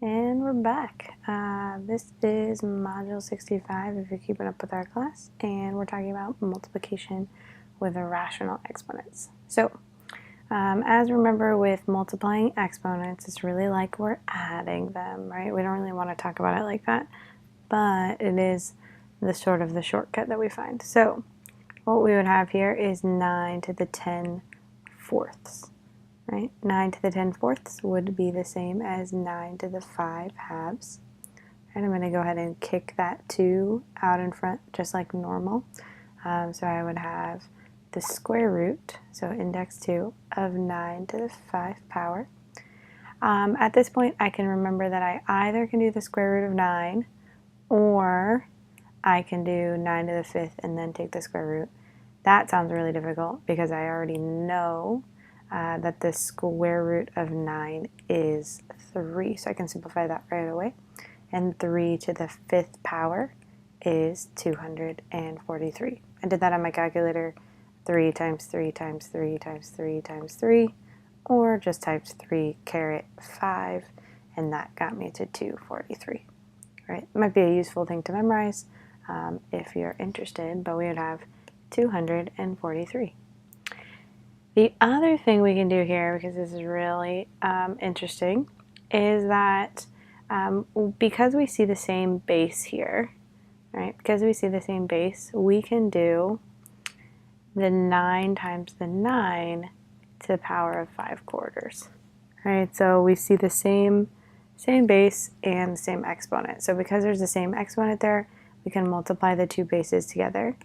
And we're back. This is Module 65 if you're keeping up with our class, and we're talking about multiplication with irrational exponents. So, as remember with multiplying exponents, it's really like we're adding them, right? We don't really want to talk about it like that, but it is the sort of the shortcut that we find. So, what we would have here is 9 to the 10 fourths. Right? 9 to the 10 fourths would be the same as 9 to the 5 halves. And I'm going to go ahead and kick that 2 out in front just like normal. So I would have the square root, so index 2, of 9 to the 5 power. At this point, I can remember that I either can do the square root of 9 or I can do 9 to the 5th and then take the square root. That sounds really difficult because I already know that the square root of 9 is 3. So I can simplify that right away. And 3 to the 5th power is 243. I did that on my calculator. 3 times 3 times 3 times 3 times 3, or just typed 3 caret 5, and that got me to 243. Right? It might be a useful thing to memorize if you're interested, but we would have 243. The other thing we can do here, because this is really interesting, is that because we see the same base here, right? Because we see the same base, we can do the 9 times the 9 to the power of 5 quarters, right? So we see the same base and the same exponent. So because there's the same exponent there, we can multiply the two bases together.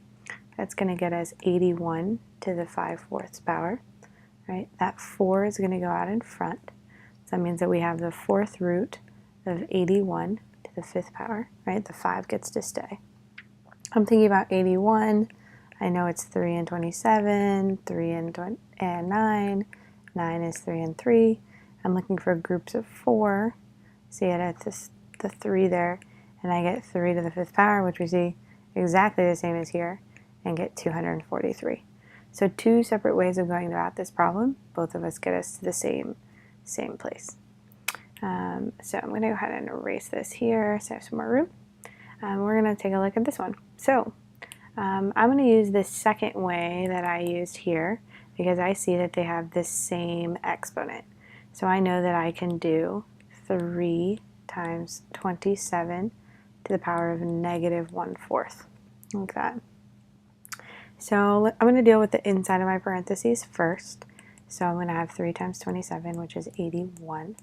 That's going to get us 81 to the 5/4 power, right? That 4 is going to go out in front. So that means that we have the 4th root of 81 to the 5th power, right? The 5 gets to stay. I'm thinking about 81. I know it's 3 and 27, 3 and 9. 9 is 3 and 3. I'm looking for groups of 4. See it at the 3 there, and I get 3 to the 5th power, which we see exactly the same as here, and get 243. So two separate ways of going about this problem. Both of us get us to the same place. So I'm going to go ahead and erase this here so I have some more room. We're going to take a look at this one. So I'm going to use the second way that I used here because I see that they have the same exponent. So I know that I can do 3 times 27 to the power of negative 1/4, like that. So I'm going to deal with the inside of my parentheses first. So I'm going to have 3 times 27, which is 81,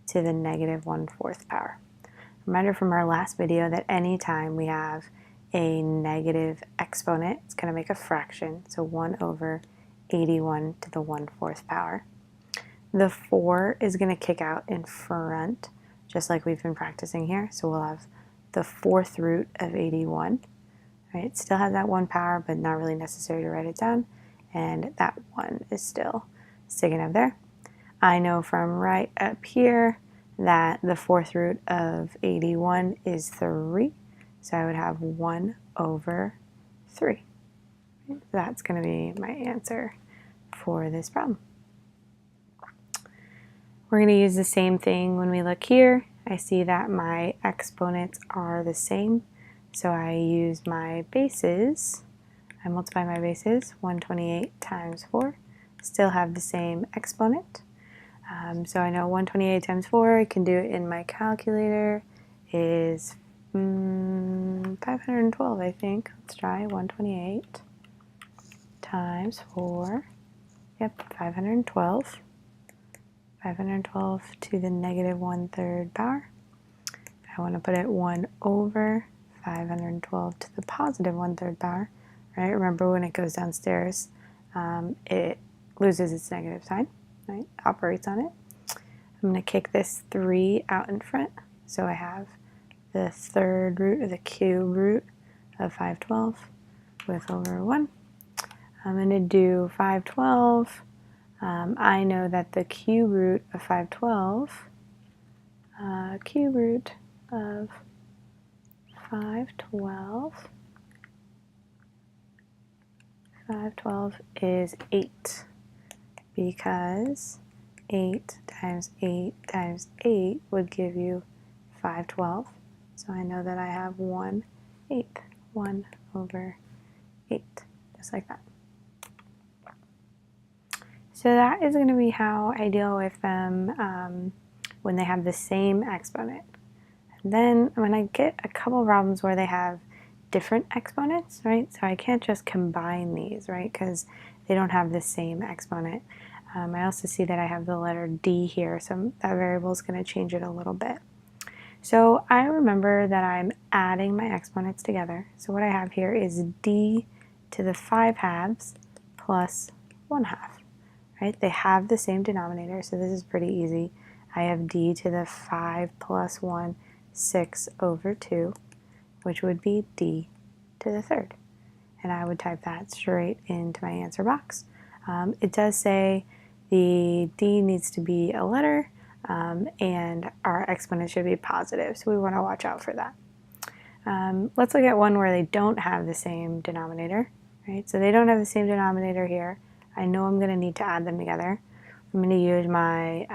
to the negative 1/4 power. Reminder from our last video that anytime we have a negative exponent, it's going to make a fraction. So 1 over 81 to the 1/4 power. The 4 is going to kick out in front, just like we've been practicing here. So we'll have the 4th root of 81. Right, it still has that 1 power, but not really necessary to write it down. And that 1 is still sticking up there. I know from right up here that the 4th root of 81 is 3. So I would have 1 over 3. That's going to be my answer for this problem. We're going to use the same thing when we look here. I see that my exponents are the same. So I use my bases, I multiply my bases, 128 times 4, still have the same exponent. So I know 128 times 4, I can do it in my calculator, is 512, I think. Let's try 128 times 4, yep, 512. 512 to the negative 1/3 power. I want to put it 1 over 512 to the positive 1/3 power, right? Remember when it goes downstairs, it loses its negative sign, right? Operates on it. I'm going to kick this 3 out in front. So I have the 3rd root, or the cube root of 512 with over 1. I'm going to do 512. I know that the cube root of 512, cube root of 512 is 8, because 8 times 8 times 8 would give you 5/12. So I know that I have 1/8, 1 over 8, just like that. So that is going to be how I deal with them when they have the same exponent. And then when I get a couple problems where they have different exponents, right? So I can't just combine these, right? Because they don't have the same exponent. I also see that I have the letter D here, so that variable is going to change it a little bit. So I remember that I'm adding my exponents together. So what I have here is D to the 5/2 plus 1/2, right? They have the same denominator, so this is pretty easy. I have D to the 5 plus 1, 6 over 2, which would be D to the 3rd. And I would type that straight into my answer box. It does say the D needs to be a letter, and our exponent should be positive, so we want to watch out for that. Let's look at one where they don't have the same denominator, right? So they don't have the same denominator here. I know I'm going to need to add them together. I'm going to use my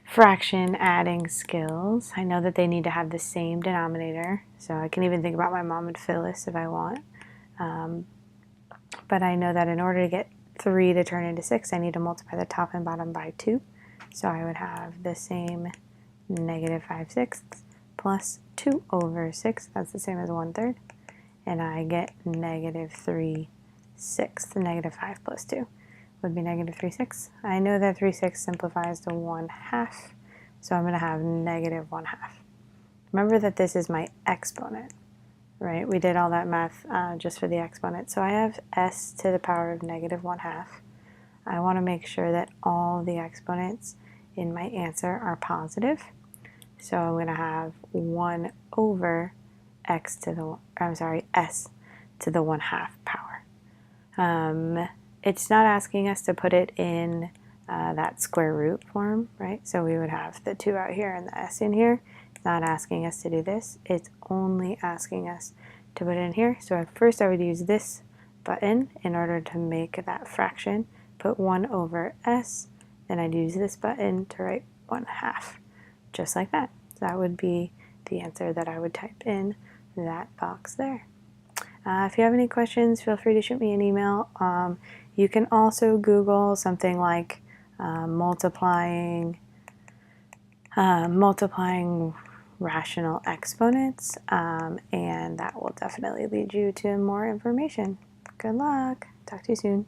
fraction adding skills. I know that they need to have the same denominator, so I can even think about my mom and Phyllis if I want. But I know that in order to get 3 to turn into 6, I need to multiply the top and bottom by 2. So I would have the same -5/6 plus 2 over 6. That's the same as 1/3. And I get -3/6. The -5 plus 2 would be -3/6. I know that 3/6 simplifies to 1/2. So I'm going to have -1/2. Remember that this is my exponent, right? We did all that math just for the exponent. So I have s to the power of -1/2. I want to make sure that all the exponents in my answer are positive. So I'm going to have 1 over s to the 1/2 power. It's not asking us to put it in that square root form, right? So we would have the 2 out here and the s in here. It's not asking us to do this. It's only asking us to put it in here. So first I would use this button in order to make that fraction. Put 1 over s, then I'd use this button to write 1/2, just like that. So that would be the answer that I would type in that box there. If you have any questions, feel free to shoot me an email. You can also Google something like multiplying rational exponents, and that will definitely lead you to more information. Good luck. Talk to you soon.